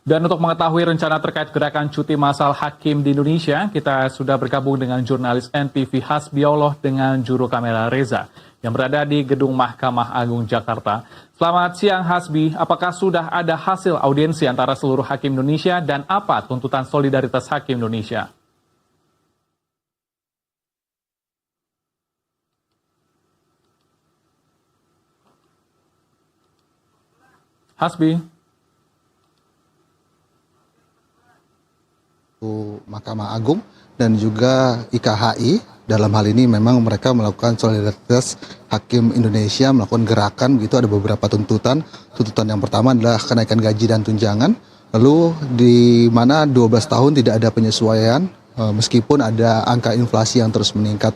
Dan untuk mengetahui rencana terkait gerakan cuti massal hakim di Indonesia, kita sudah bergabung dengan jurnalis NTV Hasbiollah dengan juru kamera Reza yang berada di Gedung Mahkamah Agung Jakarta. Selamat siang Hasbi, apakah sudah ada hasil audiensi antara seluruh hakim Indonesia dan apa tuntutan solidaritas hakim Indonesia? Hasbi. Mahkamah Agung dan juga IKHI. Dalam hal ini memang mereka melakukan solidaritas hakim Indonesia, melakukan gerakan begitu. Ada beberapa tuntutan. Tuntutan yang pertama adalah kenaikan gaji dan tunjangan. Lalu di mana 12 tahun tidak ada penyesuaian meskipun ada angka inflasi yang terus meningkat.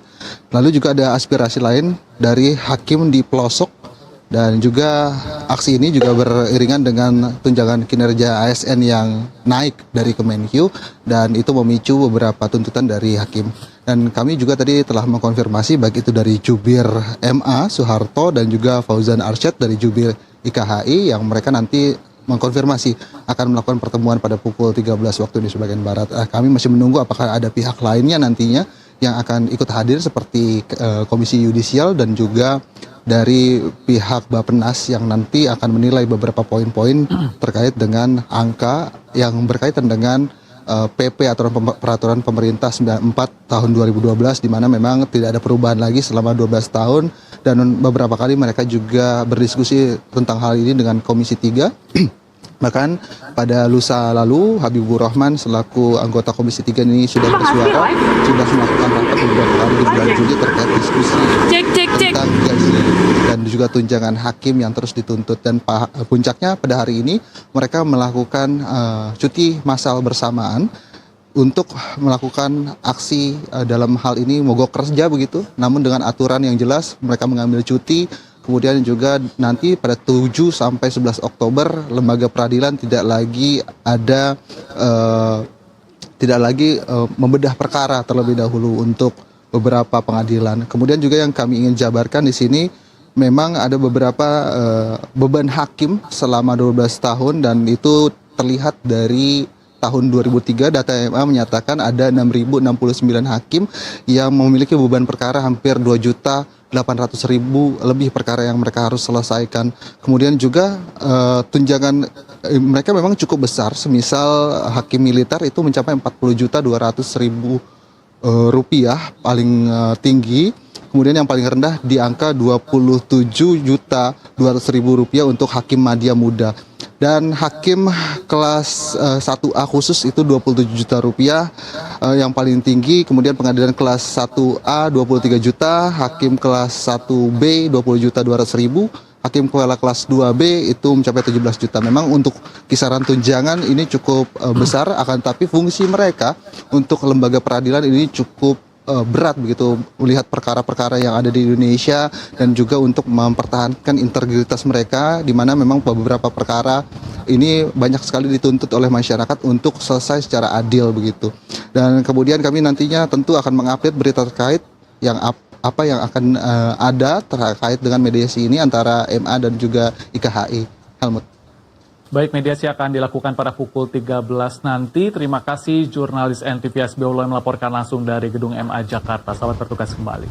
Lalu juga ada aspirasi lain dari hakim di pelosok. Dan juga aksi ini juga beriringan dengan tunjangan kinerja ASN yang naik dari Kemenkyu dan itu memicu beberapa tuntutan dari hakim. Dan kami juga tadi telah mengkonfirmasi baik itu dari Jubir MA Soeharto dan juga Fauzan Arsyad dari Jubir IKHI yang mereka nanti mengkonfirmasi akan melakukan pertemuan pada pukul 13 waktu Indonesia bagian Barat. Kami masih menunggu apakah ada pihak lainnya nantinya yang akan ikut hadir seperti Komisi Yudisial dan juga dari pihak Bappenas yang nanti akan menilai beberapa poin-poin terkait dengan angka yang berkaitan dengan PP atau peraturan pemerintah 94 tahun 2012 di mana memang tidak ada perubahan lagi selama 12 tahun dan beberapa kali mereka juga berdiskusi tentang hal ini dengan Komisi 3. Bahkan pada lusa lalu Habibur Rahman selaku anggota Komisi 3 ini sudah bersuara, sudah melakukan rapat beberapa kali di bulan Juli terkait diskusi tentang gaji dan juga tunjangan hakim yang terus dituntut. Dan puncaknya pada hari ini mereka melakukan cuti massal bersamaan untuk melakukan aksi dalam hal ini mogok kerja begitu, namun dengan aturan yang jelas mereka mengambil cuti. Kemudian juga nanti pada 7 sampai 11 Oktober lembaga peradilan tidak lagi ada membedah perkara terlebih dahulu untuk beberapa pengadilan. Kemudian juga yang kami ingin jabarkan di sini memang ada beberapa beban hakim selama 12 tahun dan itu terlihat dari tahun 2003 data MA menyatakan ada 6.069 hakim yang memiliki beban perkara hampir 2.800.000 lebih perkara yang mereka harus selesaikan. Kemudian juga tunjangan mereka memang cukup besar. Semisal hakim militer itu mencapai 40.200.000 rupiah paling tinggi. Kemudian yang paling rendah di angka 27.200.000 rupiah untuk hakim madya muda. Dan hakim kelas 1A khusus itu 27 juta rupiah yang paling tinggi. Kemudian pengadilan kelas 1A 23 juta, hakim kelas 1B 20.200.000, hakim kelas 2B itu mencapai 17 juta. Memang untuk kisaran tunjangan ini cukup besar, akan tapi fungsi mereka untuk lembaga peradilan ini cukup berat begitu melihat perkara-perkara yang ada di Indonesia dan juga untuk mempertahankan integritas mereka di mana memang beberapa perkara ini banyak sekali dituntut oleh masyarakat untuk selesai secara adil begitu. Dan kemudian kami nantinya tentu akan mengupdate berita terkait yang apa yang akan ada terkait dengan mediasi ini antara MA dan juga IKHI. Helmut. Baik, mediasi akan dilakukan pada pukul 13 nanti. Terima kasih jurnalis NTV Hasbiollah yang melaporkan langsung dari Gedung MA Jakarta. Selamat bertugas kembali.